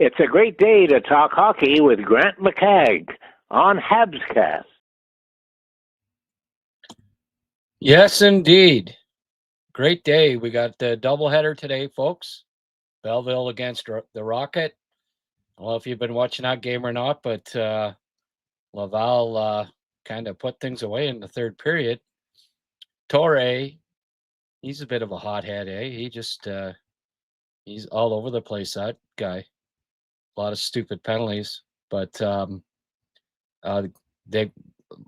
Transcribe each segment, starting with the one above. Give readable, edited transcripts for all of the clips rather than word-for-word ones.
It's a great day to talk hockey with Grant McCagg on Habscast. Yes, indeed. Great day. We got the doubleheader today, folks. Belleville against the Rocket. I don't know if you've been watching that game or not, but Laval kind of put things away in the third period. Torre, he's a bit of a hothead, eh? He's all over the place, that guy. A lot of stupid penalties, but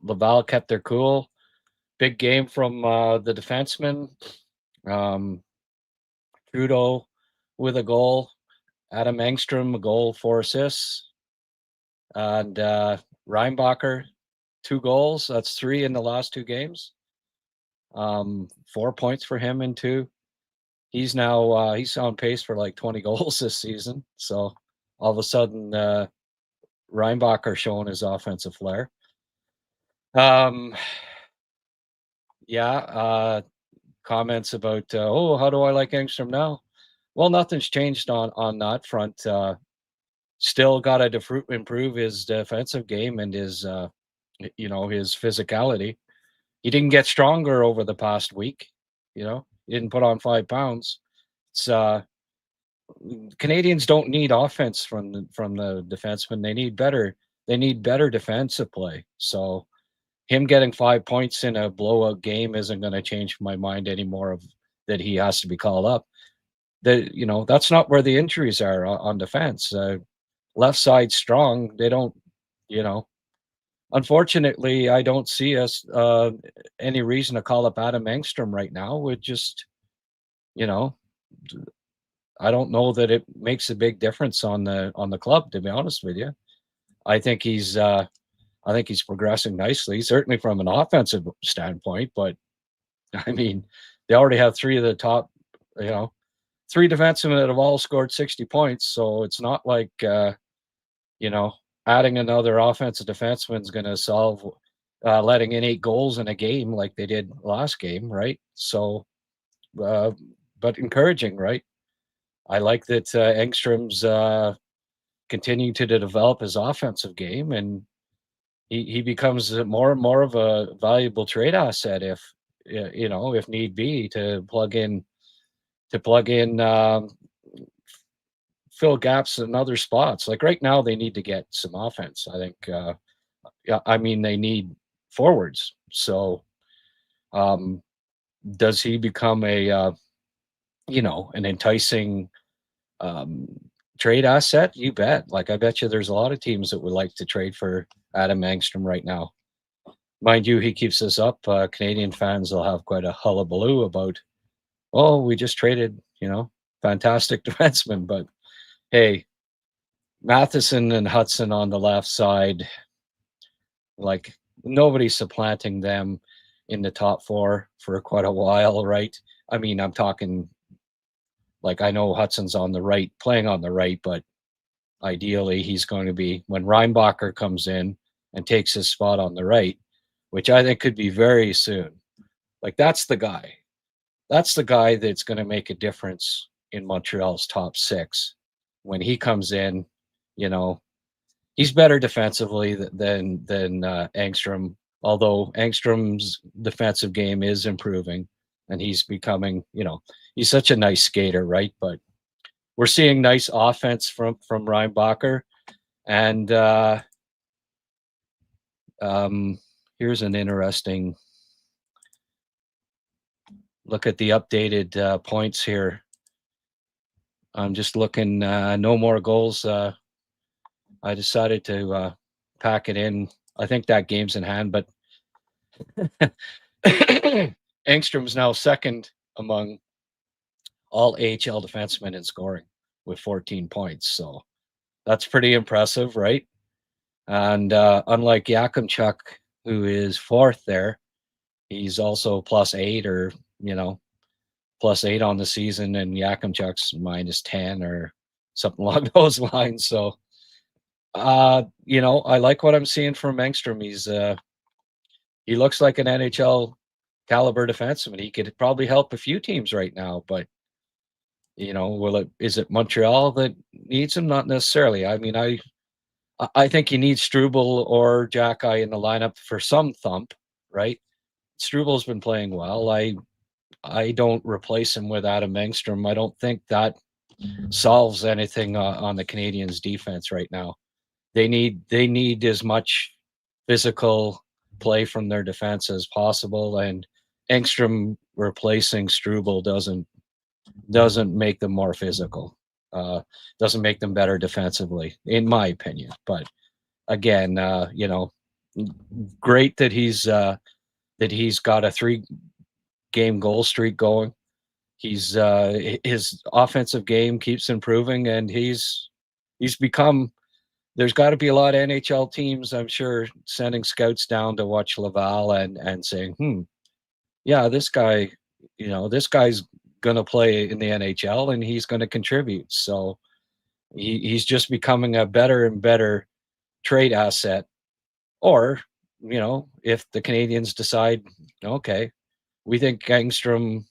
Laval kept their cool. Big game from the defenseman. Trudeau with a goal. Adam Engstrom, a goal, 4 assists. And Reinbacher, 2 goals. That's 3 in the last 2 games. 4 points for him in 2. He's now he's on pace for like 20 goals this season. So all of a sudden, Reinbacher showing his offensive flair. Comments about how do I like Engstrom now? Well, nothing's changed on that front. Still got to improve his defensive game and his his physicality. He didn't get stronger over the past week. He didn't put on 5 pounds. It's Canadians don't need offense from the defenseman. They need better defensive play. So him getting 5 points in a blowout game isn't going to change my mind anymore that he has to be called up. That's not where the injuries are on defense. Left side strong. They don't, unfortunately, I don't see us any reason to call up Adam Engstrom right now. With just, I don't know that it makes a big difference on the club, to be honest with you. I think he's progressing nicely, certainly from an offensive standpoint. But I mean, they already have 3 of the top, 3 defensemen that have all scored 60 points. So it's not like, adding another offensive defenseman is going to solve letting in 8 goals in a game like they did last game, right? So, but encouraging, right? I like that Engstrom's continuing to develop his offensive game, and he becomes more and more of a valuable trade asset if need be to plug in fill gaps in other spots. Like right now, they need to get some offense. I think. They need forwards. So, does he become an enticing trade asset? You bet. Like, I bet you there's a lot of teams that would like to trade for Adam Engstrom right now. Mind you, he keeps this up. Canadian fans will have quite a hullabaloo about, we just traded, fantastic defenseman. But hey, Matheson and Hudson on the left side, like nobody's supplanting them in the top 4 for quite a while, right? I mean, I'm talking like, I know Hudson's on the right, playing on the right, but ideally he's going to be, when Reinbacher comes in and takes his spot on the right, which I think could be very soon. Like, that's the guy that's going to make a difference in Montreal's top 6. When he comes in, he's better defensively than Engstrom, although Engstrom's defensive game is improving and he's becoming, he's such a nice skater, right? But we're seeing nice offense from Reinbacher. And here's an interesting look at the updated points here. I'm just looking, no more goals. I decided to pack it in. I think that game's in hand, but Engstrom's now second among all AHL defensemen in scoring with 14 points. So that's pretty impressive, right? And unlike Yakimchuk, who is 4th there, he's also +8 or, +8 on the season, and Yakimchuk's -10 or something along those lines. So, I like what I'm seeing from Engstrom. He looks like an NHL caliber defenseman. He could probably help a few teams right now, but is it Montreal that needs him? Not necessarily. I mean, I think you need Struble or Jack-Eye in the lineup for some thump, right? Struble's been playing well. I don't replace him with Adam Engstrom. I don't think that solves anything on the Canadiens' defense right now. They need as much physical play from their defense as possible, and Engstrom replacing Struble doesn't make them more physical. Doesn't make them better defensively, in my opinion. But again, great that he's got a 3-game goal streak going. He's his offensive game keeps improving, and he's become. There's got to be a lot of NHL teams, I'm sure, sending scouts down to watch Laval and saying, yeah, this guy's going to play in the NHL and he's going to contribute. So he's just becoming a better and better trade asset. Or, if the Canadiens decide, okay, we think Engstrom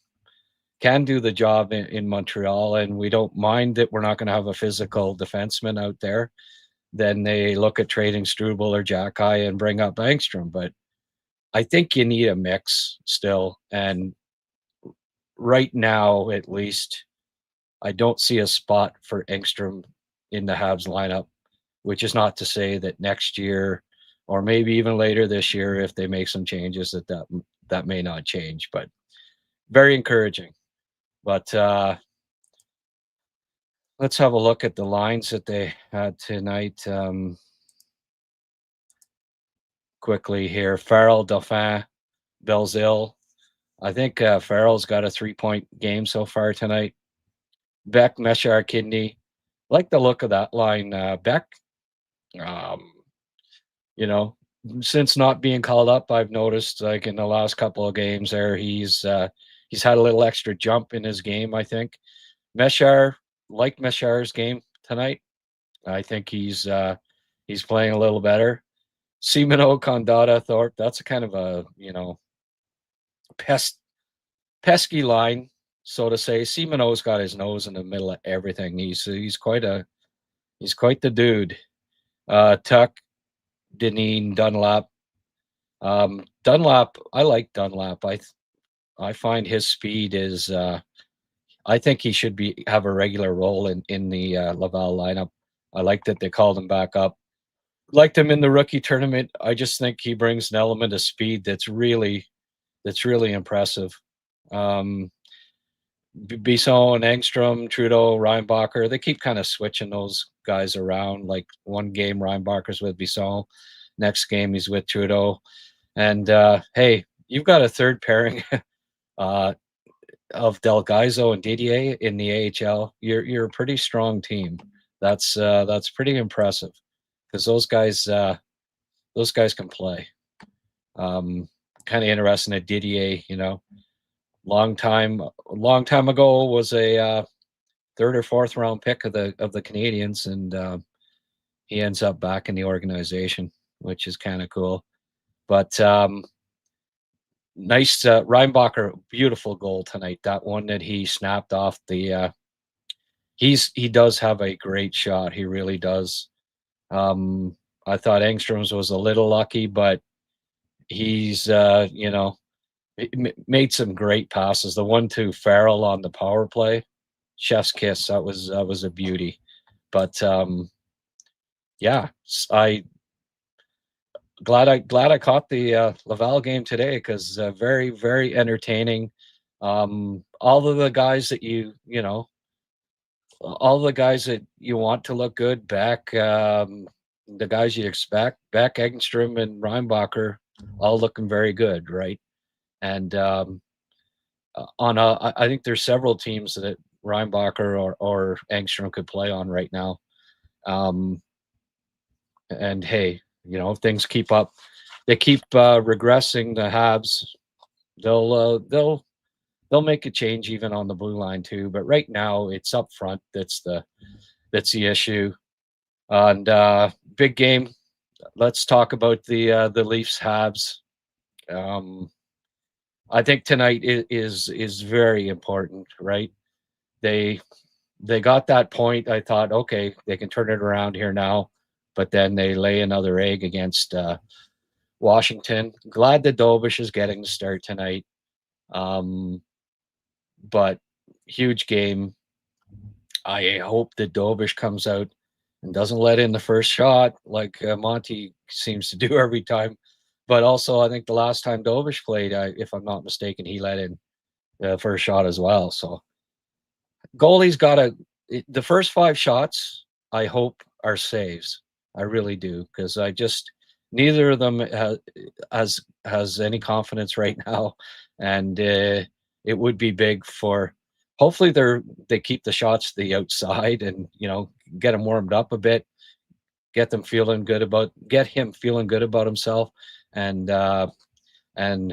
can do the job in Montreal, and we don't mind that we're not going to have a physical defenseman out there, then they look at trading Struble or Jack-Eye and bring up Engstrom. But I think you need a mix still. And right now, at least, I don't see a spot for Engstrom in the Habs lineup, which is not to say that next year or maybe even later this year, if they make some changes, that may not change. But very encouraging. But let's have a look at the lines that they had tonight. Quickly here. Farrell, Dauphin, Belzile. I think Farrell's got a 3-point game so far tonight. Beck, Meshar, Kidney. Like the look of that line. Beck, since not being called up, I've noticed like in the last couple of games there, he's had a little extra jump in his game, I think. Meshar, like Meshar's game tonight. I think he's playing a little better. Simino, Condata, Thorpe, that's a kind of a, pesky line, so to say. Simino's got his nose in the middle of everything. He's quite the dude. Tuck, Dineen, Dunlap. Dunlap, I like Dunlap. I find his speed is I think he should have a regular role in the Laval lineup. I like that they called him back up. Liked him in the rookie tournament. I just think he brings an element of speed that's really impressive. Bisson, Engstrom, Trudeau, Reinbacher, they keep kind of switching those guys around. Like one game Reinbacher's with Bisson, next game he's with Trudeau. And hey, you've got a third pairing of Delgaizo and Didier in the AHL. You're a pretty strong team. That's pretty impressive, because those guys can play. Kind of interesting that Didier, long time ago was a 3rd or 4th round pick of the Canadiens, and he ends up back in the organization, which is kind of cool. But nice Reinbacher, beautiful goal tonight. That one that he snapped off the he does have a great shot. He really does. I thought Engstrom's was a little lucky, but he's made some great passes. The one to Farrell on the power play, chef's kiss. That was a beauty. But yeah, I glad I caught the Laval game today, because very, very entertaining. All of the guys that all the guys that you want to look good, back, the guys you expect, Beck, Engstrom, and Reinbacher, all looking very good, right? And I think there's several teams that Reinbacher or Engstrom could play on right now. And hey, if things keep up, they keep regressing, the Habs, they'll make a change even on the blue line too. But right now it's up front that's the issue. And big game. Let's talk about the Leafs Habs. I think tonight is very important, right? They they got that point. I thought, okay, they can turn it around here now, but then they lay another egg against Washington. Glad that Dobish is getting to start tonight. But huge game. I hope that Dobish comes out and doesn't let in the first shot like Monty seems to do every time. But also, I think the last time Dobish played, if I'm not mistaken, he let in the first shot as well. So goalie's got to the first 5 shots. I hope are saves. I really do, because I just neither of them has any confidence right now, and it would be big for. Hopefully, they keep the shots to the outside, and get them warmed up a bit, get him feeling good about himself, and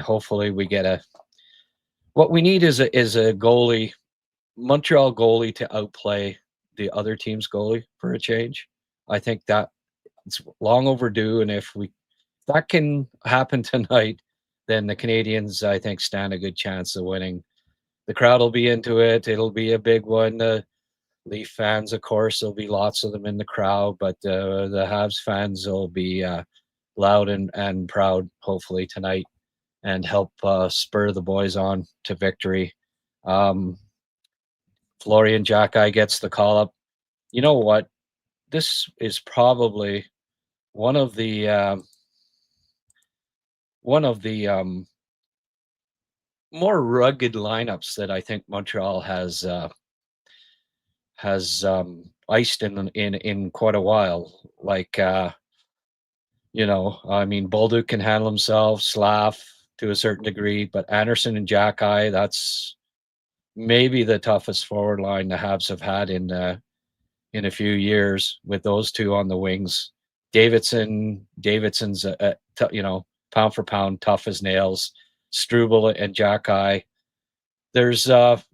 hopefully we get a. What we need is a goalie, Montreal goalie, to outplay the other team's goalie for a change. I think that it's long overdue, and if that can happen tonight, then the Canadians, I think, stand a good chance of winning. The crowd will be into it. It'll be a big one. The Leaf fans, of course, there'll be lots of them in the crowd, but the Habs fans will be loud and proud, hopefully, tonight, and help spur the boys on to victory. Florian Jacki gets the call up. You know what? This is probably one of the more rugged lineups that I think Montreal has iced in quite a while. Like I mean, Bolduc can handle himself, Slav to a certain degree, but Anderson and Jacki, that's maybe the toughest forward line the Habs have had in a few years, with those two on the wings. Davidson's pound for pound tough as nails. Struble and Jacki. There's 5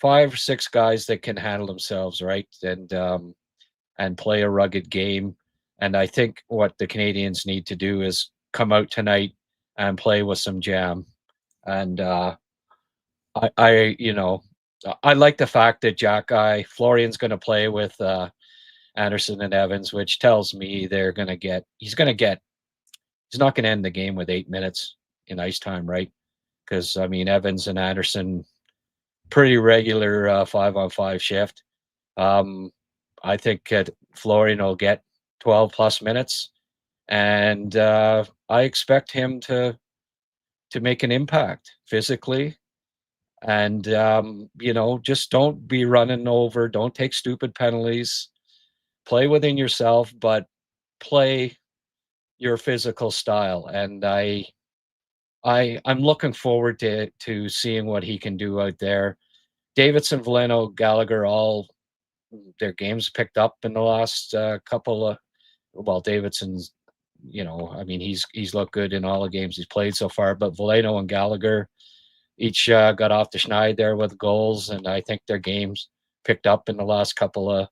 or 6 guys that can handle themselves, right, and play a rugged game. And I think what the Canadians need to do is come out tonight and play with some jam. And I like the fact that Florian's going to play with Anderson and Evans, which tells me he's not going to end the game with 8 minutes in ice time, right? Because I mean, Evans and Anderson, pretty regular 5-on-5 shift. I think Florian will get 12 plus minutes, and I expect him to make an impact physically. And just don't be running over, don't take stupid penalties, play within yourself, but play your physical style. And I'm looking forward to seeing what he can do out there. Davidson, Veleno, Gallagher, all their games picked up in the last couple of. Well, Davidson's, I mean, he's looked good in all the games he's played so far. But Veleno and Gallagher each got off the schneid there with goals, and I think their games picked up in the last couple of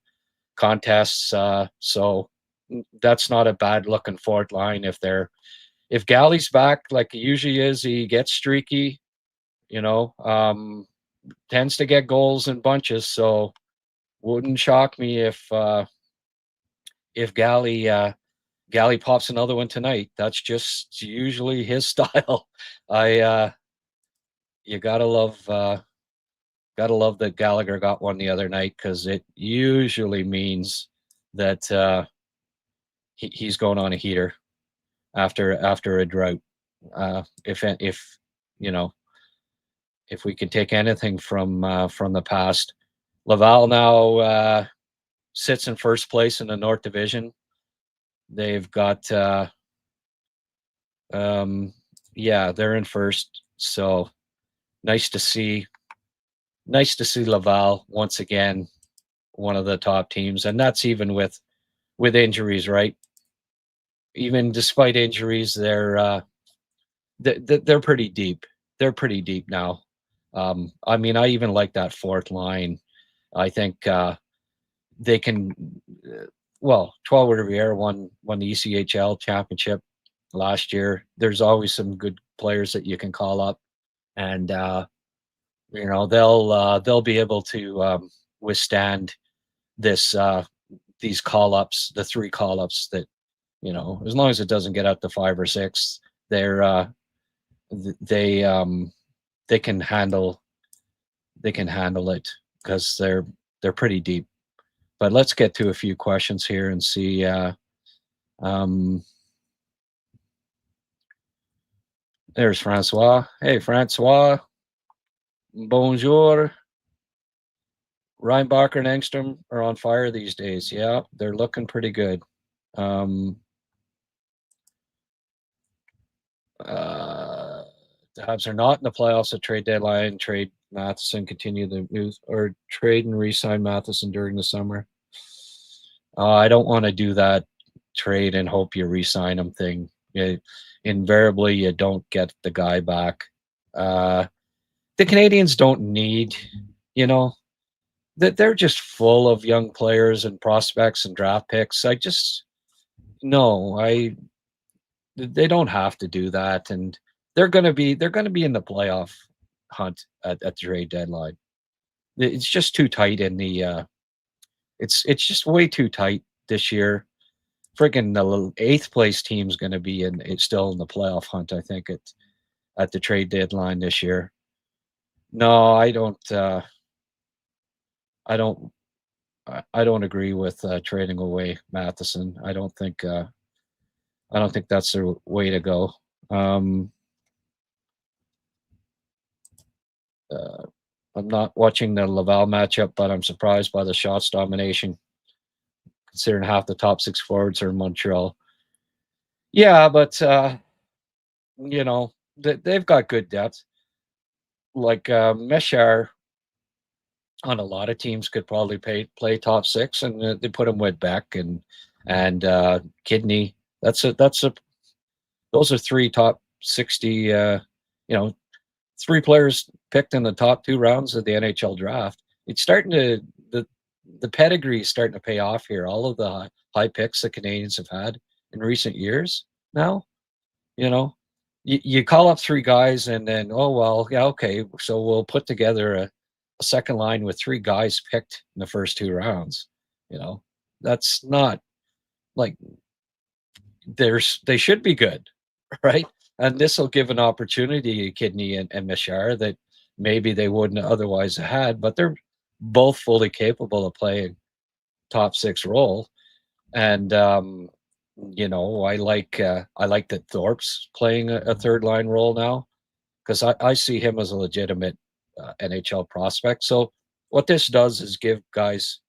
contests. So that's not a bad looking fourth line. If Galley's back like he usually is, he gets streaky, tends to get goals in bunches. So wouldn't shock me if Galley pops another one tonight. That's just usually his style. You gotta love that Gallagher got one the other night, because it usually means that he's going on a heater after a drought. If we can take anything from the past, Laval now sits in first place in the North Division. They've got they're in first. So nice to see Laval once again, one of the top teams, and that's even with injuries, right? Even despite injuries, they're pretty deep. They're pretty deep now. I mean, I even like that fourth line. I think they can. 12 Riviere won the ECHL championship last year. There's always some good players that you can call up, and they'll be able to withstand this these call-ups, the 3 call-ups that, as long as it doesn't get up to 5 or 6, they're they can handle it because they're pretty deep. But let's get to a few questions here and see. There's Francois. Hey, Francois. Bonjour. Reinbacher and Engstrom are on fire these days. Yeah, they're looking pretty good. The Habs are not in the playoffs at trade deadline. Trade Matheson, continue the news, or trade and re-sign Matheson during the summer. I don't want to do that trade and hope you re-sign him thing. Invariably, you don't get the guy back. The Canadians don't need, that they're just full of young players and prospects and draft picks. They don't have to do that, and they're going to be in the playoff hunt at the trade deadline. It's just too tight in the it's just way too tight this year. Friggin' the 8th place team's going to be still in the playoff hunt, I think, at the trade deadline this year. No, I don't agree with trading away Matheson. I don't think that's the way to go. I'm not watching the Laval matchup, but I'm surprised by the shots domination, considering half the top 6 forwards are in Montreal. Yeah, but they've got good depth. Like Meshar on a lot of teams could probably play top 6, and they put him with Beck and Kidney. Those are 3 top 60. 3 players picked in the top 2 rounds of the NHL draft. It's starting to the pedigree is starting to pay off here. All of the high picks the Canadians have had in recent years. Now, you call up 3 guys, and then okay, so we'll put together a second line with 3 guys picked in the first 2 rounds. That's not like they should be good, right? And this will give an opportunity to Kidney and Mishar that maybe they wouldn't otherwise have had, but they're both fully capable of playing top 6 role. And I like that Thorpe's playing a third line role now, because I see him as a legitimate NHL prospect. So what this does is give guys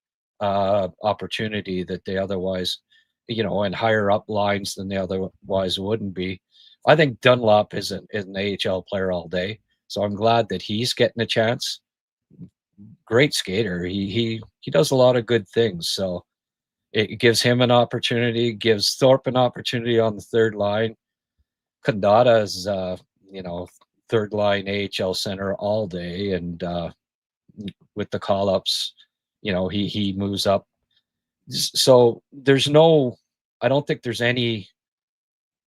opportunity that they otherwise, and higher up lines than they otherwise wouldn't be. I think Dunlop is an AHL player all day, so I'm glad that he's getting a chance. Great skater. He does a lot of good things, so it gives him an opportunity, gives Thorpe an opportunity on the third line. Kandata is, third line AHL center all day, and with the call-ups, he moves up. So I don't think there's any,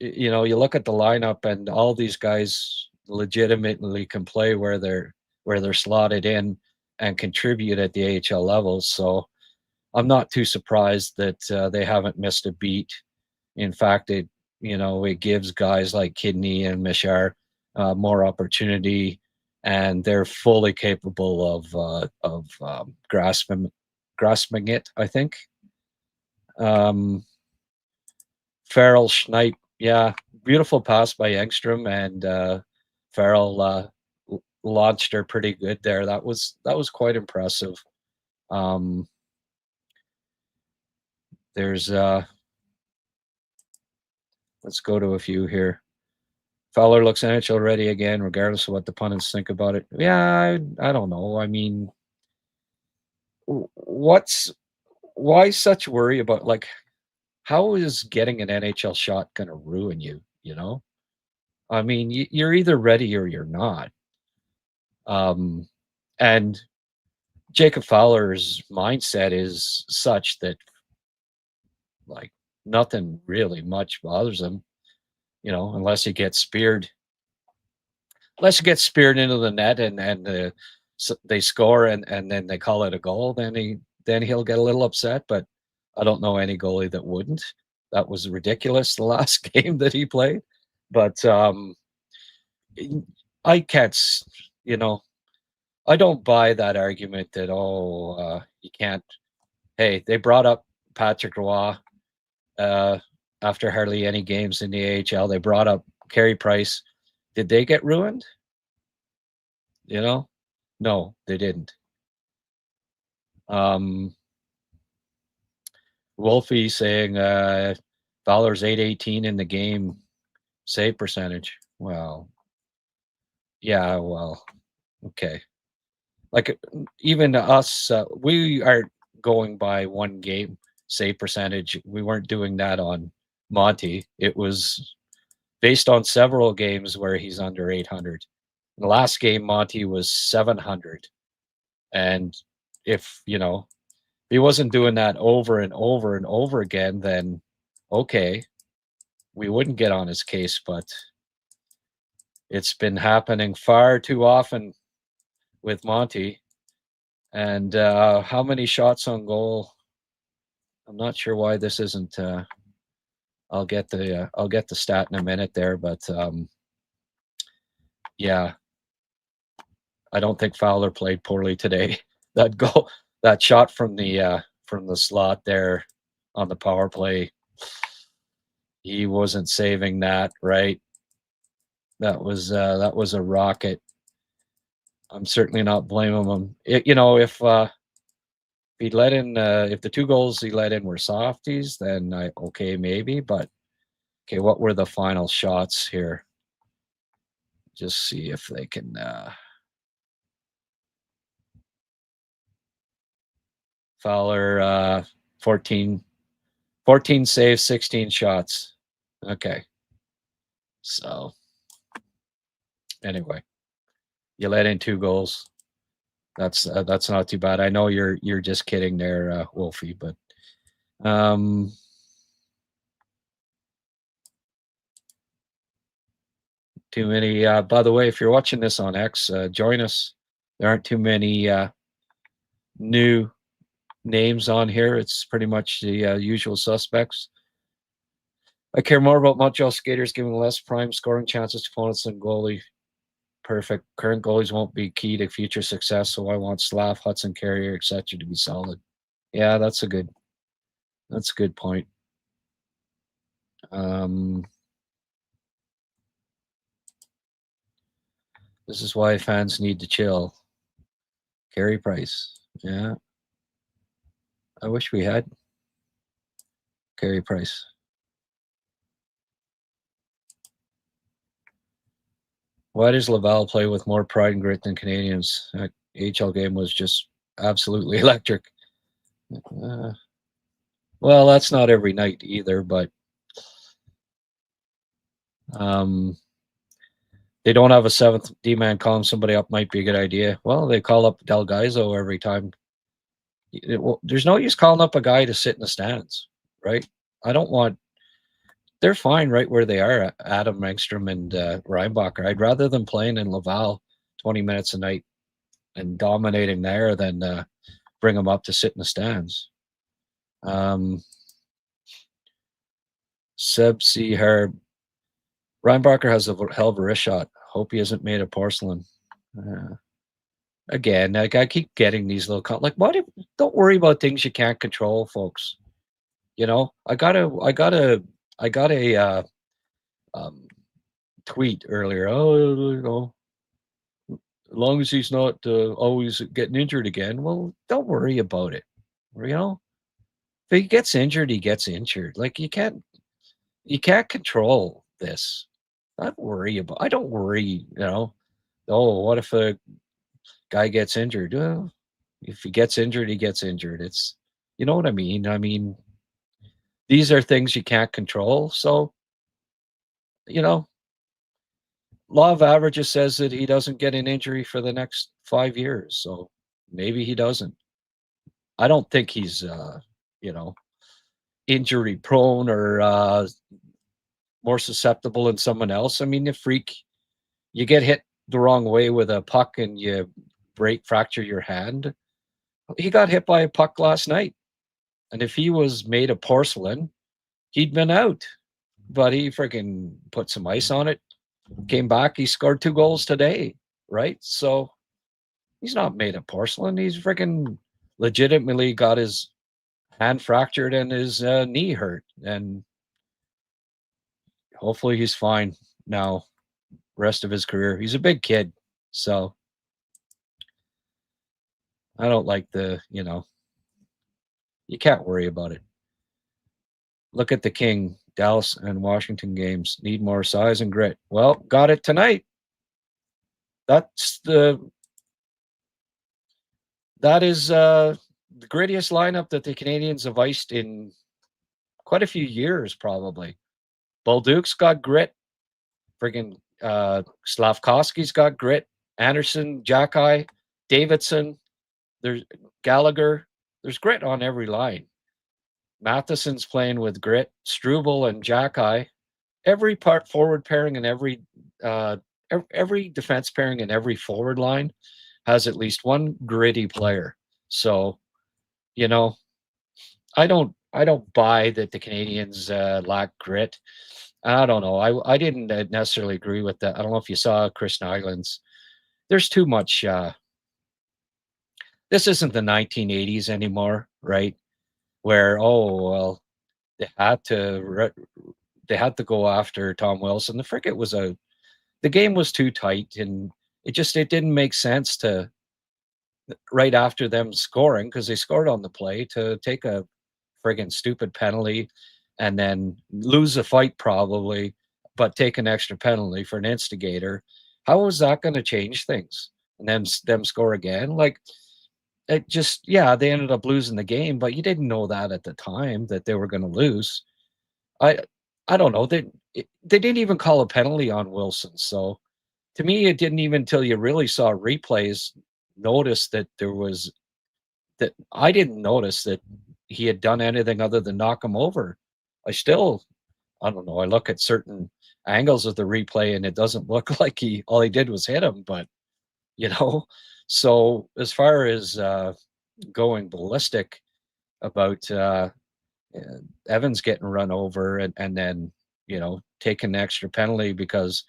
you look at the lineup and all these guys legitimately can play where they're slotted in and contribute at the AHL level. So I'm not too surprised that they haven't missed a beat. In fact, it gives guys like Kidney and Mishar more opportunity, and they're fully capable of grasping it, I think. Farrell, Schneip, yeah, beautiful pass by Engstrom, and Farrell launched her pretty good there. That was quite impressive. There's let's go to a few here. Fowler looks NHL ready again, regardless of what the pundits think about it. Yeah, I don't know. I mean, why such worry about, like, how is getting an NHL shot going to ruin you? I mean, you're either ready or you're not. And Jacob Fowler's mindset is such that, like, nothing really much bothers him, unless he gets speared. Unless you get speared into the net and the they score and then they call it a goal, then he'll get a little upset. But I don't know any goalie that wouldn't. That was ridiculous the last game that he played. But I can't, I don't buy that argument that you can't. Hey, they brought up Patrick Roy after hardly any games in the AHL. They brought up Carey Price. Did they get ruined? No, they didn't. Wolfie saying Fowler's 818 in the game save percentage. Well, yeah, well, okay. Like even us, we are going by one game save percentage. We weren't doing that on Monty. It was based on several games where he's under 800. The last game, Monty was 700. And if he wasn't doing that over and over and over again, then okay, we wouldn't get on his case. But it's been happening far too often with Monty. And how many shots on goal? I'm not sure why this isn't. I'll get the stat in a minute there, but yeah, I don't think Fowler played poorly today. That goal, that shot from the slot there on the power play, he wasn't saving that, right? That was a rocket. I'm certainly not blaming him. If he let in, if the two goals he let in were softies, then okay, maybe. But okay, what were the final shots here? Just see if they can. Fowler, 14 saves, 16 shots. Okay. So anyway, you let in two goals. That's not too bad. I know you're just kidding there, Wolfie, but too many. By the way, if you're watching this on X, join us. There aren't too many new names on here. It's pretty much the usual suspects. I care more about Montreal skaters giving less prime scoring chances to opponents than goalie. Perfect. Current goalies won't be key to future success, so I want Slav, Hudson, Carrier, etc. to be solid. Yeah, that's a good point. This is why fans need to chill. Carey Price. Yeah. I wish we had Carey Price. Why does Laval play with more pride and grit than Canadians? That AHL game was just absolutely electric. Well, that's not every night either, but they don't have a seventh D-man. Calling somebody up might be a good idea. Well, they call up Del Gaizo every time. There's no use calling up a guy to sit in the stands, right? They're fine right where they are, Adam Engstrom and Reinbacher. I'd rather them playing in Laval 20 minutes a night and dominating there than bring them up to sit in the stands. Seb C. Herb. Reinbacher has a hell of a wrist shot. Hope he isn't made of porcelain. Again, like I keep getting these little don't worry about things you can't control, folks. I got a tweet earlier. Oh, as long as he's not always getting injured again. Well, don't worry about it. If he gets injured, he gets injured. Like you can't control this. I don't worry. Oh, what if a guy gets injured? Well, if he gets injured, he gets injured. It's, you know what I mean? I mean, these are things you can't control. So, law of averages says that he doesn't get an injury for the next 5 years. So maybe he doesn't. I don't think he's, injury prone or more susceptible than someone else. I mean, you get hit the wrong way with a puck and you fracture your hand. He got hit by a puck last night. And if he was made of porcelain, he'd been out. But he freaking put some ice on it, came back, he scored 2 goals today, right? So he's not made of porcelain. He's freaking legitimately got his hand fractured and his knee hurt. And hopefully he's fine now, rest of his career. He's a big kid. So I don't like you can't worry about it. Look at the King, Dallas and Washington games. Need more size and grit. Well, got it tonight. That is the grittiest lineup that the Canadians have iced in quite a few years, probably. Bolduc's got grit. Friggin' Slavkovsky's got grit. Anderson, Jackeye, Davidson, there's Gallagher. There's grit on every line. Matheson's playing with grit. Struble and Jackeye. Every forward pairing and every defense pairing and every forward line has at least one gritty player. So, I don't buy that the Canadians lack grit. I don't know. I didn't necessarily agree with that. I don't know if you saw Chris Nyland's. There's too much. This isn't the 1980s anymore, right? Where they had to go after Tom Wilson. The game was too tight, and it didn't make sense to right after them scoring, because they scored on the play, to take a friggin' stupid penalty and then lose the fight probably, but take an extra penalty for an instigator. How was that going to change things? And then them score again? Like, it just, they ended up losing the game, but you didn't know that at the time that they were going to lose. I don't know. They didn't even call a penalty on Wilson. So to me, it didn't even until you really saw replays notice that I didn't notice that he had done anything other than knock him over. I don't know. I look at certain angles of the replay and it doesn't look like all he did was hit him, but so as far as going ballistic about Evans getting run over and then, taking an extra penalty because,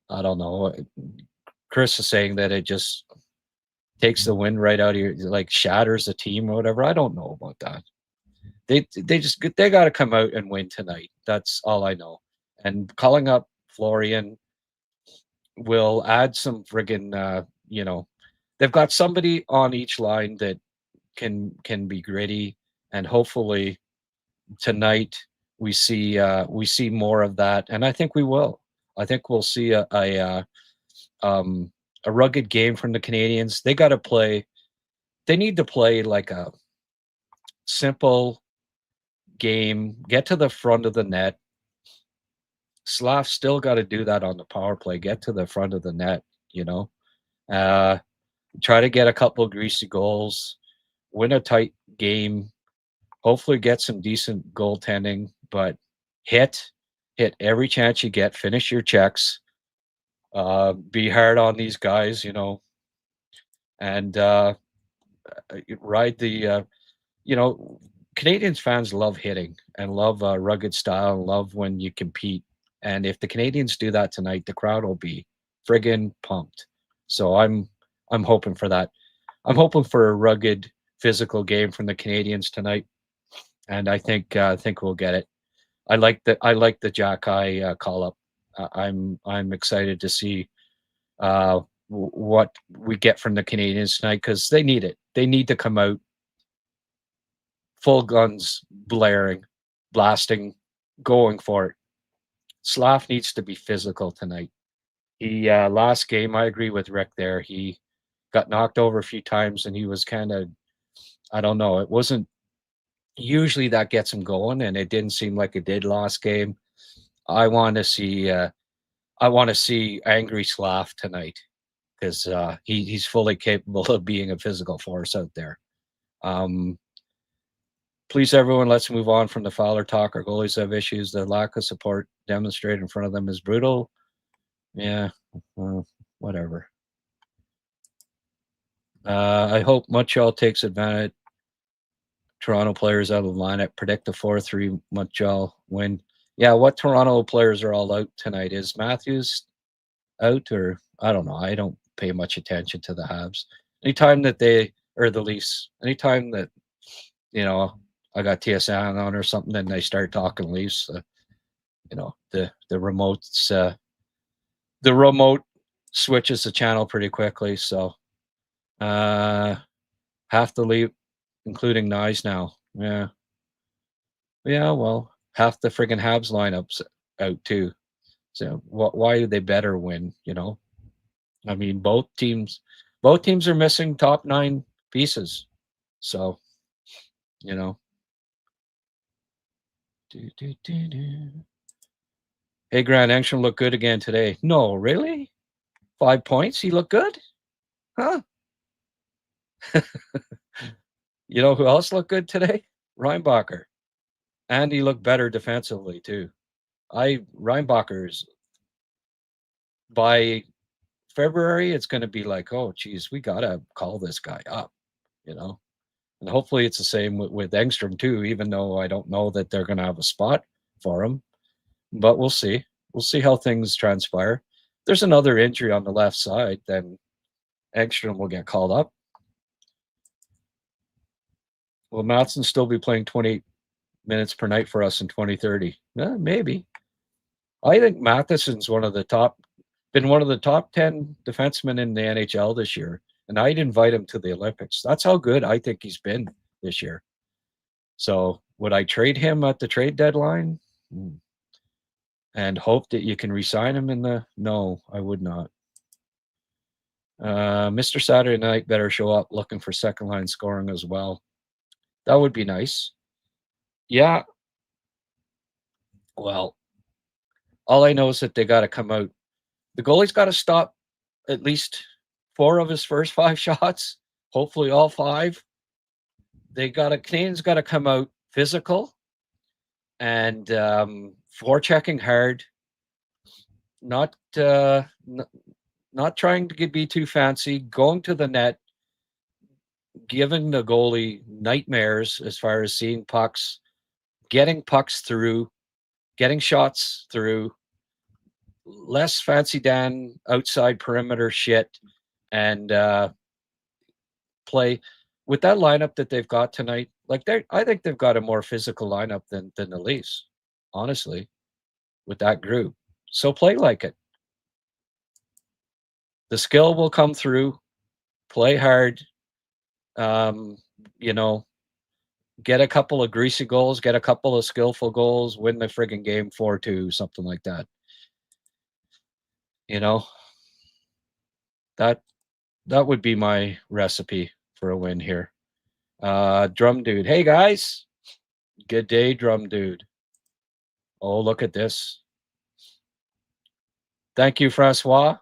I don't know, Chris is saying that it just takes the wind right out of your, like, shatters the team or whatever. I don't know about that. They got to come out and win tonight. That's all I know. And calling up Florian will add some friggin', they've got somebody on each line that can be gritty, and hopefully tonight we see more of that, and I think we will. I think we'll see a rugged game from the Canadians. They need to play like a simple game, get to the front of the net. Slav still got to do that on the power play, get to the front of the net, try to get a couple of greasy goals, win a tight game, hopefully get some decent goaltending, but hit every chance you get, finish your checks, be hard on these guys, and ride the, Canadians fans love hitting and love rugged style and love when you compete. And if the Canadians do that tonight, the crowd will be friggin' pumped. So I'm hoping for that. I'm hoping for a rugged, physical game from the Canadians tonight, and I think we'll get it. I like the Jackeye call up. I'm excited to see what we get from the Canadians tonight, because they need it. They need to come out full guns, blaring, blasting, going for it. Slav needs to be physical tonight. He last game, I agree with Rick there. He got knocked over a few times, and he was kind of, I don't know. It wasn't usually that gets him going, and it didn't seem like it did last game. I want to see angry Slav tonight, because he's fully capable of being a physical force out there. Please, everyone, let's move on from the Fowler talk. Our goalies have issues. The lack of support demonstrated in front of them is brutal. Yeah, whatever. I hope Montreal takes advantage. Toronto players out of the lineup. Predict the 4-3 Montreal win. Yeah, what Toronto players are all out tonight? Is Matthews out, or I don't know. I don't pay much attention to the Habs. Anytime that they, or the Leafs, anytime that, I got TSN on or something, then they start talking Leafs. The remote switches the channel pretty quickly. So half the leave, including Nyes now. Yeah. Yeah, well, half the friggin' Habs lineups out too. So why they better win, I mean, both teams are missing top 9 pieces. So, you know. Hey, Grant Engstrom looked good again today. No, really? 5 points? He looked good? Huh? You know who else looked good today? Reinbacher. And he looked better defensively too. Reinbacher's by February, it's going to be like, oh, geez, we got to call this guy up, And hopefully it's the same with Engstrom too, even though I don't know that they're going to have a spot for him. But we'll see. We'll see how things transpire. There's another injury on the left side, then Engstrom will get called up. Will Matheson still be playing 20 minutes per night for us in 2030? Maybe. I think Matheson's been one of the top 10 defensemen in the NHL this year, and I'd invite him to the Olympics. That's how good I think he's been this year. So would I trade him at the trade deadline? And hope that you can re-sign him No, I would not. Mr. Saturday Night better show up looking for second line scoring as well. That would be nice. Yeah. Well, all I know is that they got to come out. The goalie's got to stop at least 4 of his first 5 shots. Hopefully all 5. Canadians got to come out physical and forechecking hard. Not trying to be too fancy, going to the net, giving the goalie nightmares as far as seeing pucks, getting pucks through, getting shots through, less fancy Dan outside perimeter shit, and play with that lineup that they've got tonight. I think they've got a more physical lineup than the Leafs, honestly, with that group. So play like it. The skill will come through. Play hard. Get a couple of greasy goals, get a couple of skillful goals, win the friggin' game 4-2, something like that. That would be my recipe for a win here. Drum Dude. Hey, guys. Good day, Drum Dude. Oh, look at this. Thank you, Francois.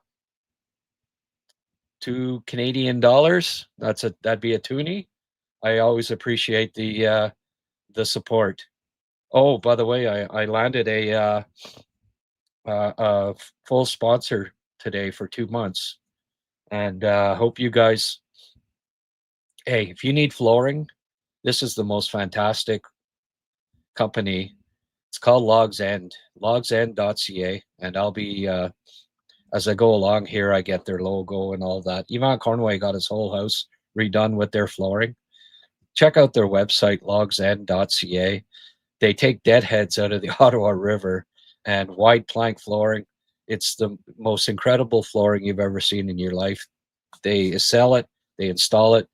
$2 Canadian. That'd be a toonie. I always appreciate the support. Oh, by the way, I landed a full sponsor today for 2 months, and hope you guys. Hey, if you need flooring, this is the most fantastic company. It's called Logs End, logsend.ca, and I'll be as I go along here, I get their logo and all that. Yvon Cornway got his whole house redone with their flooring. Check out their website, logsend.ca. They take deadheads out of the Ottawa River and wide plank flooring. It's the most incredible flooring you've ever seen in your life. They sell it, they install it.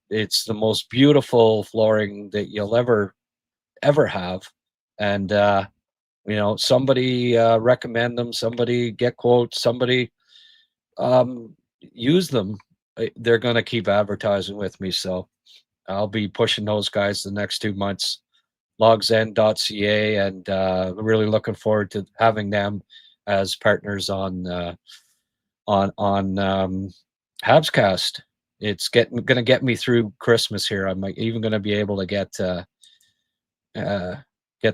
It's the most beautiful flooring that you'll ever have. And somebody recommend them, somebody get quotes, somebody use them. They're going to keep advertising with me, so I'll be pushing those guys the next 2 months. logsend.ca, and really looking forward to having them as partners on Habscast. It's going to get me through Christmas here. I'm even going to be able to get the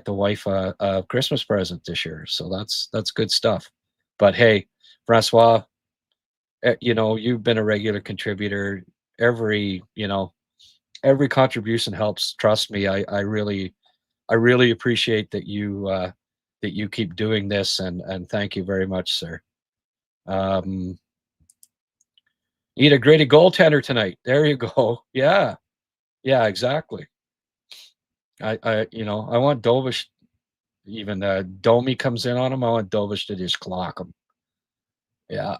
wife a Christmas present this year. So that's good stuff. But hey, Francois, you've been a regular contributor. every contribution helps. Trust me, I really appreciate that you keep doing this, and thank you very much, sir. Need a gritty goaltender tonight. There you go. Yeah, exactly. I want Dovish. Even Domi comes in on him. I want Dovish to just clock him. Yeah.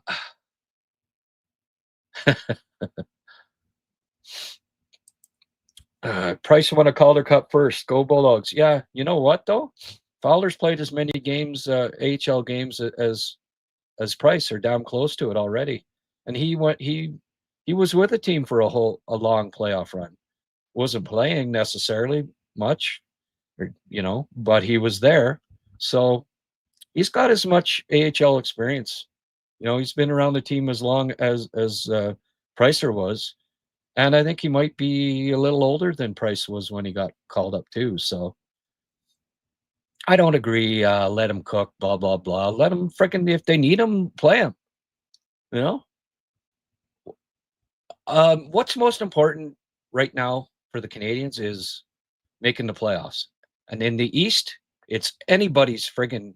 Price won a Calder Cup first. Go Bulldogs. Yeah, you know what though? Fowler's played as many games, AHL games as Price, or damn close to it already. And he was with a team for a long playoff run. Wasn't playing necessarily much, but he was there. So he's got as much AHL experience. He's been around the team as long as Pricer was. And I think he might be a little older than Price was when he got called up too. So I don't agree. Let him cook, blah, blah, blah. Let him freaking, if they need him, play him. What's most important right now for the Canadians is making the playoffs. And in the East, it's anybody can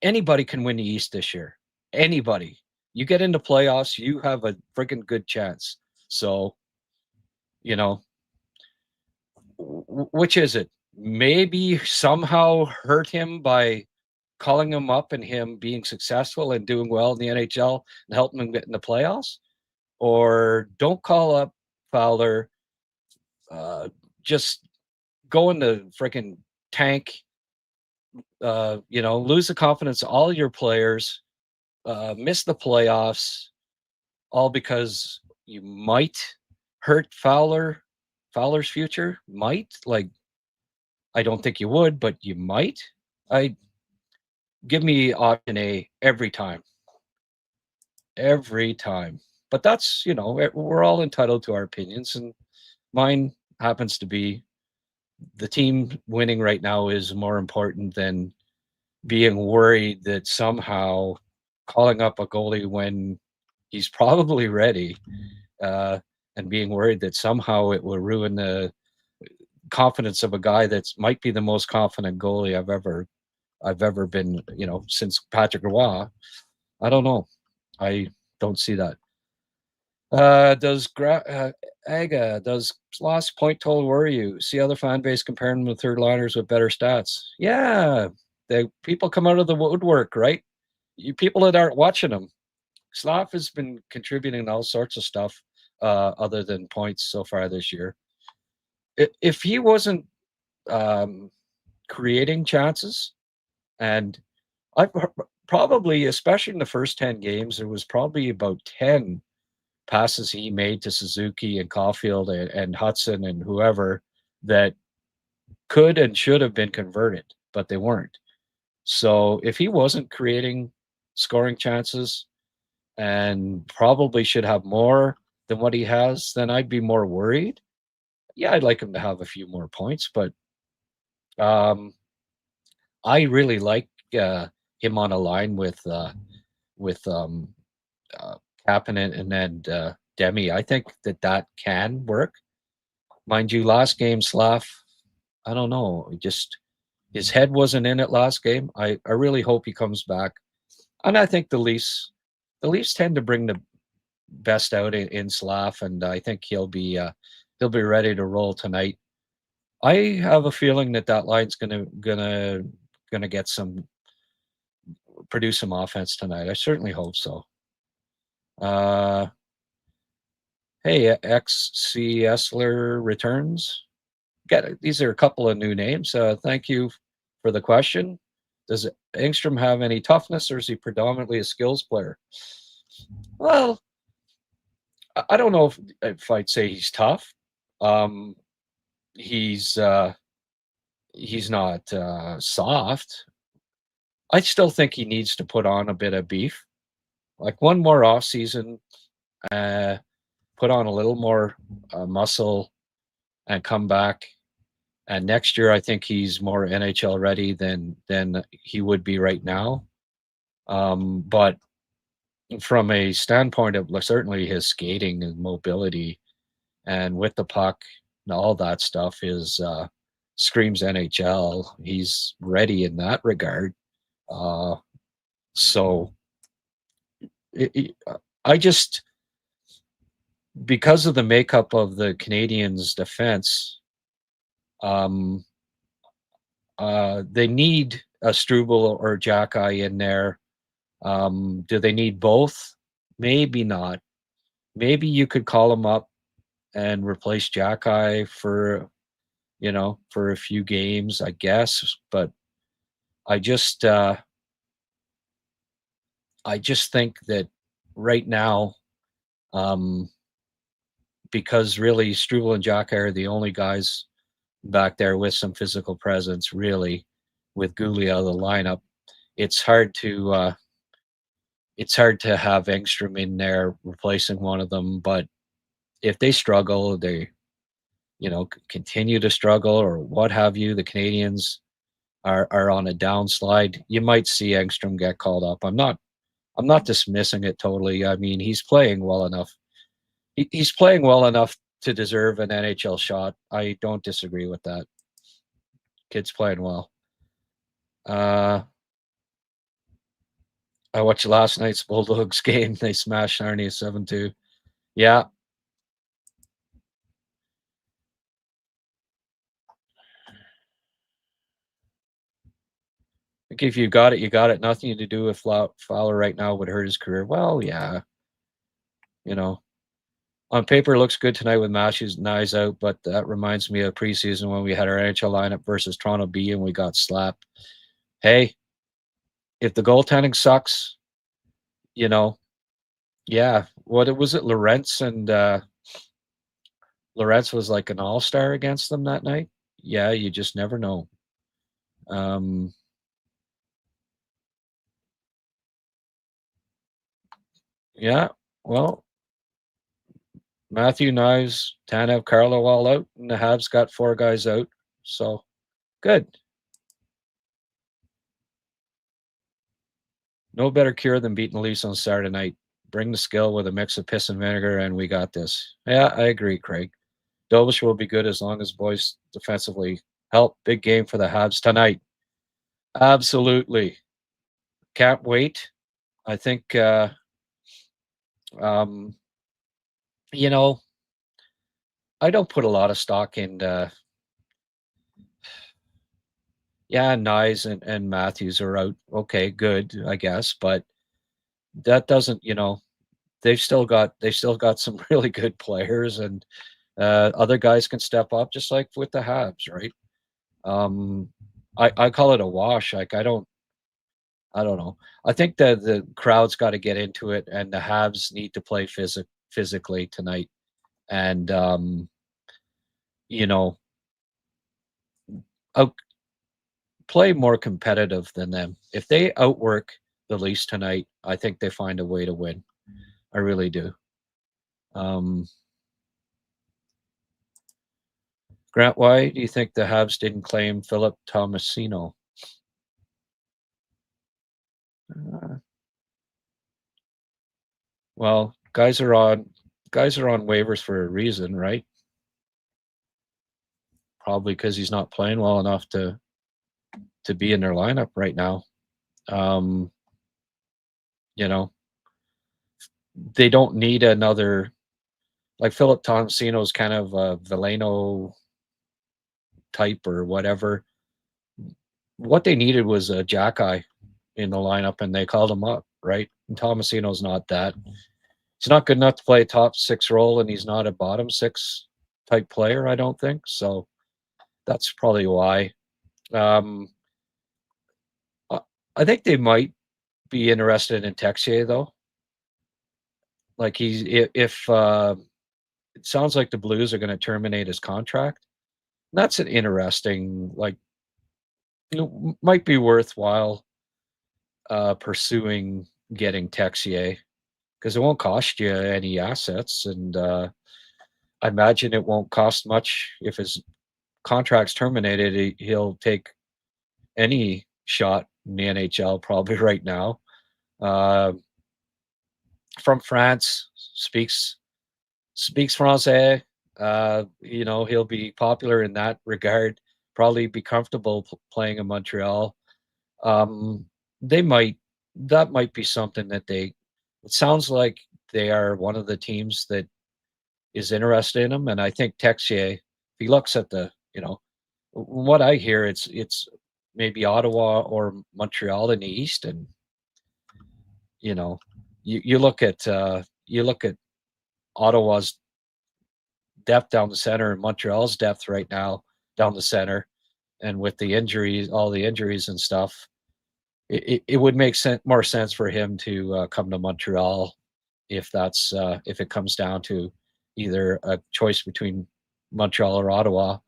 win the East this year. Anybody. You get into playoffs, you have a freaking good chance. So, which is it? Maybe somehow hurt him by calling him up and him being successful and doing well in the NHL and helping him get in the playoffs? Or don't call up Fowler, just go in the freaking tank, lose the confidence of all your players, miss the playoffs, all because you might hurt Fowler's future. Might. I don't think you would, but you might. Give me option A every time. Every time. But that's, we're all entitled to our opinions, and mine happens to be the team winning right now is more important than being worried that somehow calling up a goalie when he's probably ready, and being worried that somehow it will ruin the confidence of a guy that might be the most confident goalie I've ever been, since Patrick Roy. I don't know. I don't see that. Does Aga, does lost point total worry you? See other fan base comparing them to third liners with better stats? Yeah, the people come out of the woodwork, right? You people that aren't watching them. Slav has been contributing all sorts of stuff other than points so far this year. If he wasn't creating chances, and I probably, especially in the first 10 games, there was probably about 10 passes he made to Suzuki and Caulfield and Hudson and whoever that could and should have been converted, but they weren't. So if he wasn't creating scoring chances and probably should have more than what he has, then I'd be more worried. Yeah, I'd like him to have a few more points, but I really like him on a line with Kapanen and then Demi. I think that can work. Mind you, last game, Slav, I don't know. Just his head wasn't in it last game. I really hope he comes back. And I think the Leafs tend to bring the best out in Slav, and I think he'll be ready to roll tonight. I have a feeling that line's gonna get produce some offense tonight. I certainly hope so. Hey, XC Essler returns. These are a couple of new names. Thank you for the question. Does Engstrom have any toughness, or is he predominantly a skills player? Well, I don't know if I'd say he's tough. He's not soft. I still think he needs to put on a bit of beef, like one more off season, put on a little more muscle, and come back. And next year, I think he's more NHL ready than he would be right now. But from a standpoint of certainly his skating and mobility and with the puck and all that stuff is screams NHL. He's ready in that regard. So I just, because of the makeup of the Canadians' defense, they need a Struble or Jackeye in there. Do they need both? Maybe not. Maybe you could call him up and replace Jackeye for, for a few games, I guess. But I just think that right now, because really Struble and Jackeye are the only guys back there with some physical presence, really, with Goalie out of the lineup, it's hard to have Engstrom in there replacing one of them. But if they struggle, they continue to struggle or what have you, the Canadians are on a downslide, you might see Engstrom get called up. I'm not dismissing it totally. I mean, he's playing well enough. He's playing well enough to deserve an NHL shot. I don't disagree with that. Kid's playing well. I watched last night's Bulldogs game. They smashed Arnie 7-2. Yeah. I think if you got it, you got it. Nothing to do with Fowler right now would hurt his career. Well, yeah. On paper, it looks good tonight with Matthews and Nyes out, but that reminds me of preseason when we had our NHL lineup versus Toronto B and we got slapped. Hey, if the goaltending sucks, yeah. What was it? Lorentz was like an all-star against them that night. Yeah, you just never know. Yeah, well, Matthew, Knives, Tanev, Carlo all out, and the Habs got 4 guys out. So good. No better cure than beating the Leafs on Saturday night. Bring the skill with a mix of piss and vinegar, and we got this. Yeah, I agree, Craig. Dovish will be good as long as boys defensively help. Big game for the Habs tonight. Absolutely. Can't wait. I think, I don't put a lot of stock in, Nyes and Matthews are out. Okay, good, I guess. But that doesn't, they've still got some really good players, and other guys can step up, just like with the Habs, right? I call it a wash. Like I don't know. I think that the crowd's got to get into it, and the Habs need to play physically tonight, and play more competitive than them. If they outwork the Leafs tonight, I think they find a way to win. I really do. Grant, why do you think the Habs didn't claim Philip Tomasino? Well, guys are on waivers for a reason, right? Probably because he's not playing well enough to be in their lineup right now. They don't need another, like Philip Tomasino is kind of a Veleno type or whatever. What they needed was a Jackeye in the lineup, and they called him up, right? And Tomasino's not that. He's not good enough to play a top 6 role, and he's not a bottom 6 type player, I don't think. So that's probably why. I think they might be interested in Texier, though. Like if it sounds like the Blues are going to terminate his contract. That's an interesting, might be worthwhile pursuing getting Texier, because it won't cost you any assets, and I imagine it won't cost much if his contract's terminated. He'll take any shot in the NHL probably right now. from France, speaks Francais. He'll be popular in that regard. Probably be comfortable playing in Montreal. Um, they might that might be something that they. It sounds like they are one of the teams that is interested in him, and I think Texier. If he looks at what I hear, it's maybe Ottawa or Montreal in the East, and you know, you look at Ottawa's depth down the center and Montreal's depth right now down the center, and with the injuries, all the injuries and stuff, it would make more sense for him to come to Montreal if it comes down to either a choice between Montreal or Ottawa.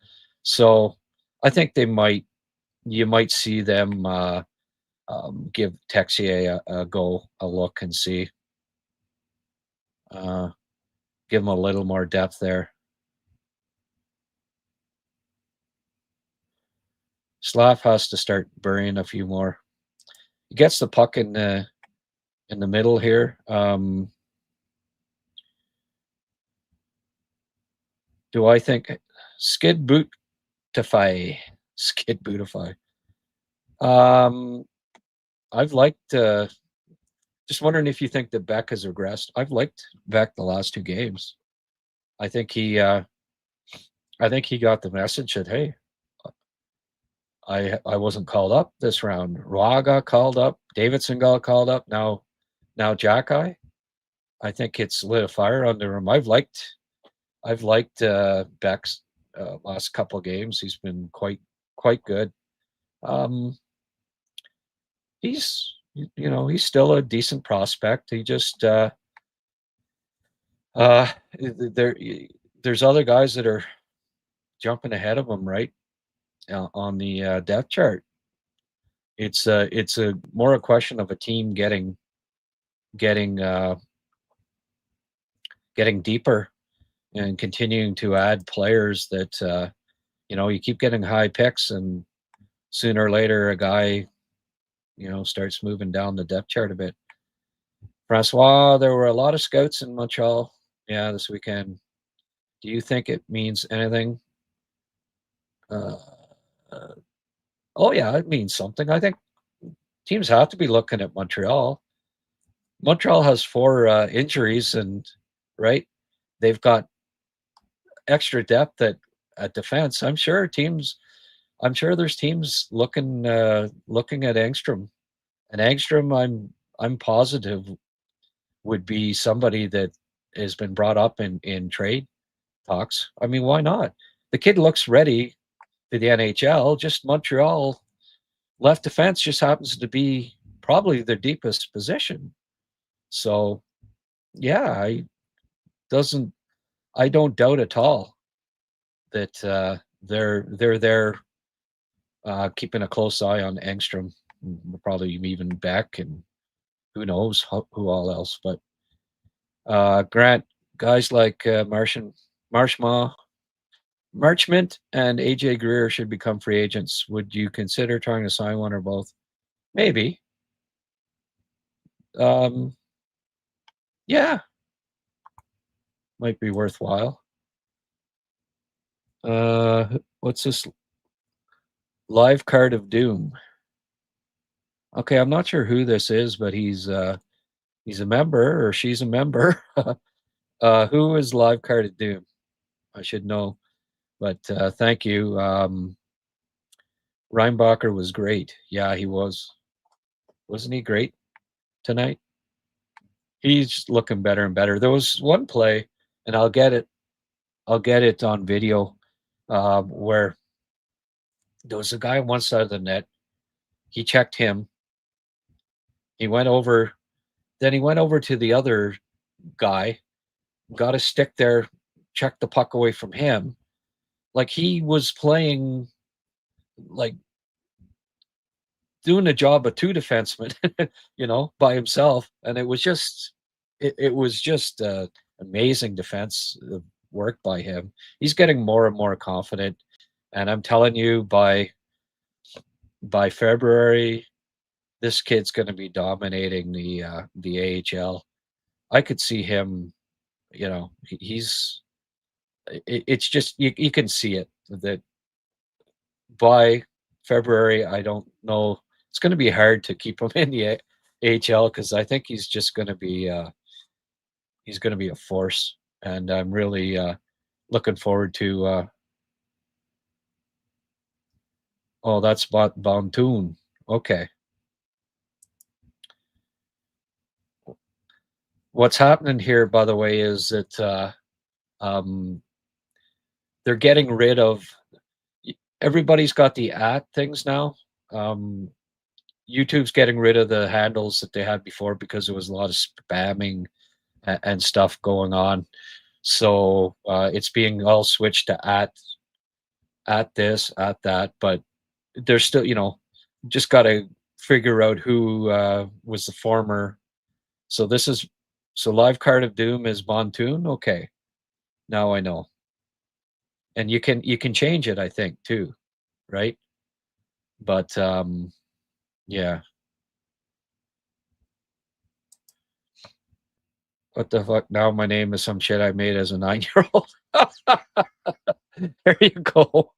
So I think you might see them give Texier a look and see, give him a little more depth there. Slav has to start burying a few more. He gets the puck in the middle here. Do I think skid bootify? Skid bootify. I've liked. Just wondering if you think that Beck has regressed. I've liked Beck the last 2 games. I think he got the message that, hey, I wasn't called up this round. Roy got called up. Davidson got called up. Now Jack-Eye. I think it's lit a fire under him. I've liked Beck's last couple of games. He's been quite good. He's still a decent prospect. He just there's other guys that are jumping ahead of him, right, on the depth chart. It's a more a question of a team getting deeper and continuing to add players that you keep getting high picks, and sooner or later a guy starts moving down the depth chart a bit. Francois, there were a lot of scouts in Montreal, this weekend. Do you think it means anything? Oh yeah, it means something. I think teams have to be looking at Montreal. Montreal has 4 injuries, and right, they've got extra depth at defense. I'm sure there's teams looking at Engstrom, and Engstrom, I'm positive would be somebody that has been brought up in trade talks. I mean, why not? The kid looks ready for the NHL. Just Montreal left defense just happens to be probably their deepest position. So, yeah, I don't doubt at all that they're there keeping a close eye on Engstrom, probably even Beck, and who knows who all else. But Grant, guys like Marchment and AJ Greer should become free agents. Would you consider trying to sign one or both? Maybe. Yeah, might be worthwhile. What's this? Live card of doom. Okay, I'm not sure who this is, but he's a member, or she's a member. Who is live card of doom? I should know, but thank you. Reinbacher was great. Yeah, he was. Wasn't he great tonight? He's looking better and better. There was one play, and I'll get it on video, where there was a guy on one side of the net. He checked him. He went over. Then he went over to the other guy, got a stick there, checked the puck away from him. Like he was playing, like doing the job of 2 defensemen, by himself. And it was just amazing defense work by him. He's getting more and more confident. And I'm telling you, by February, this kid's going to be dominating the AHL. I could see him. It's just you can see it that by February. I don't know. It's going to be hard to keep him in the AHL because I think he's just going to be he's going to be a force, and I'm really looking forward to. Oh, that's Bontoon. Okay. What's happening here, by the way, is that um, they're getting rid of. Everybody's got the things now. Um, YouTube's getting rid of the handles that they had before because there was a lot of spamming and stuff going on. So it's being all switched to at this, at that, but there's still, just got to figure out who was the former. So Live Card of Doom is Bontoon. Okay, now I know, and you can change it, I think, too, right? But yeah, what the fuck? Now my name is some shit I made as a 9-year-old. There you go.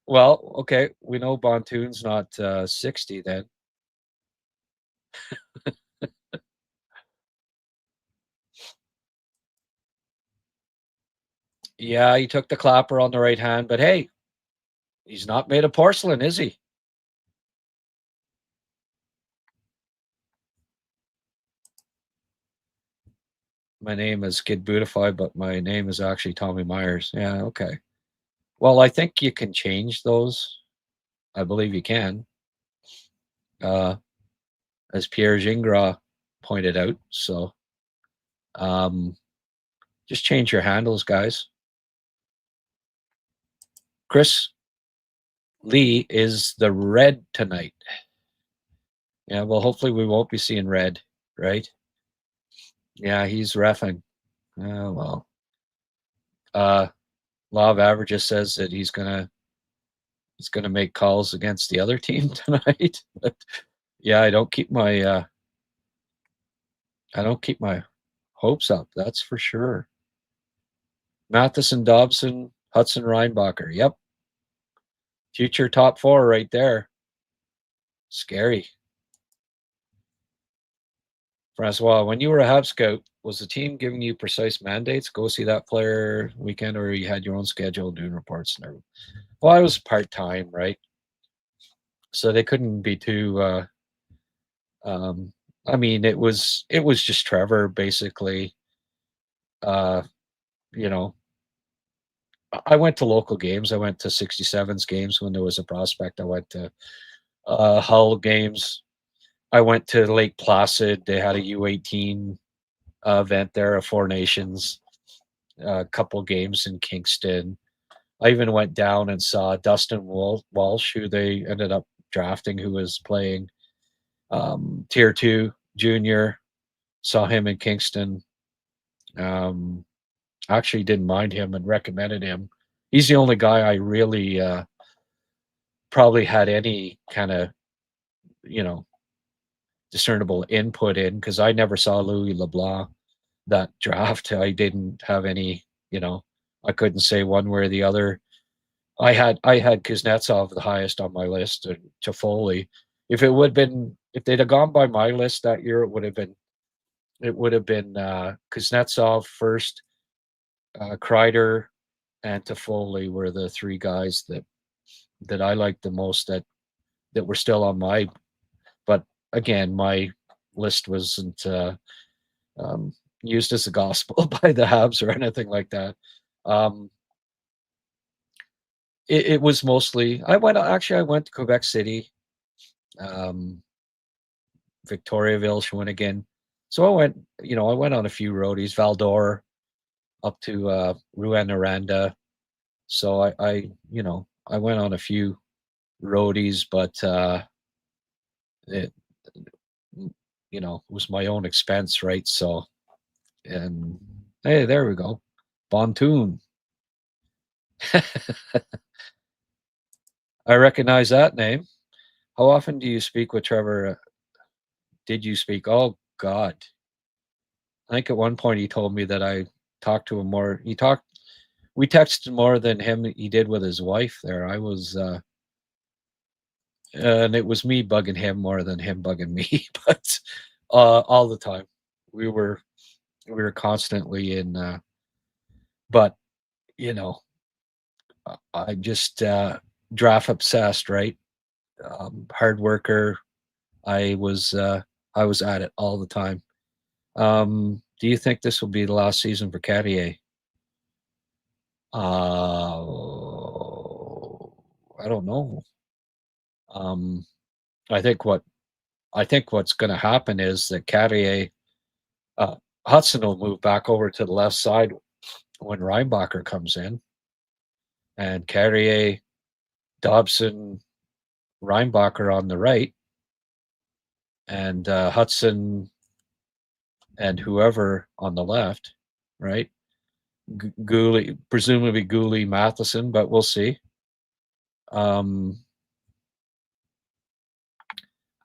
Well, okay, we know Bontoon's not 60 then. Yeah, he took the clapper on the right hand, but hey, he's not made of porcelain, is he? My name is Kid Bootify, but my name is actually Tommy Myers. Yeah, okay. Well, I think you can change those. I believe you can. Uh, as Pierre Gingras pointed out. So um, just change your handles, guys. Chris Lee is the red tonight. Yeah, well, hopefully we won't be seeing red, right? Yeah, he's reffing. Oh, well. Law of averages says that he's gonna make calls against the other team tonight. But yeah, I don't keep my hopes up. That's for sure. Matheson, Dobson, Hudson, Reinbacher. Yep, future top four right there. Scary. Francois, when you were a Habs scout, was the team giving you precise mandates? Go see that player weekend, or you had your own schedule doing reports and everything? Well, I was part time, right? So they couldn't be too. Um, I mean, it was just Trevor basically. Uh, you know, I went to local games. I went to 67's games when there was a prospect. I went to Hull games. I went to Lake Placid. They had a U18 event there, a Four Nations, a couple games in Kingston. I even went down and saw Dustin Walsh, who they ended up drafting, who was playing Tier 2 junior. Saw him in Kingston. Um, Actually didn't mind him and recommended him. He's the only guy I really probably had any kind of, you know, discernible input in because I never saw Louis LeBlanc that draft. I didn't have any, I couldn't say one way or the other. I had Kuznetsov the highest on my list and Toffoli. If they'd have gone by my list that year, it would have been Kuznetsov first, Kreider, and Toffoli were the three guys that I liked the most that were still on my. But again, my list wasn't um, used as a gospel by the Habs or anything like that. Um, it was mostly I went to Quebec City, um, Victoriaville, Shawinigan. So I went on a few roadies, Val-d'Or up to Rouyn-Noranda. So I went on a few roadies, but it was my own expense, right? So, and hey, there we go, Bontoon. I recognize that name. How often do you speak with Trevor? Did you speak? Oh God, I think at one point he told me that I talked to him more. We texted more than he did with his wife there. I was, and it was me bugging him more than him bugging me, but all the time we were constantly in. But you know, I'm just draft obsessed, right? Hard worker. I was at it all the time. Do you think this will be the last season for Carrier? I don't know. Um, I think what's going to happen is that Carrier, uh, Hudson will move back over to the left side when Reinbacher comes in, and Carrier, Dobson, Reinbacher on the right, and Hudson and whoever on the left, right? Gooley, presumably Gooley, Matheson, but we'll see. I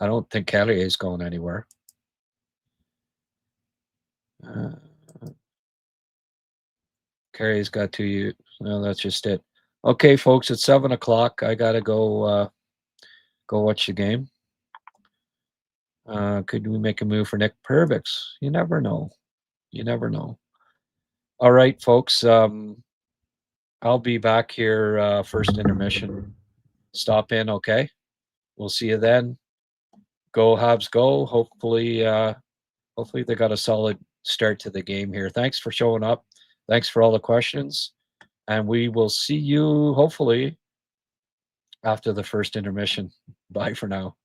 don't think Carrier is going anywhere. Carrier's got 2 years. No, that's just it. Okay, folks, it's 7:00. I gotta go watch the game. Could we make a move for Nick Pervix? You never know. You never know. All right, folks. I'll be back here first intermission. Stop in, okay? We'll see you then. Go Habs, go. Hopefully they got a solid start to the game here. Thanks for showing up. Thanks for all the questions. And we will see you hopefully after the first intermission. Bye for now.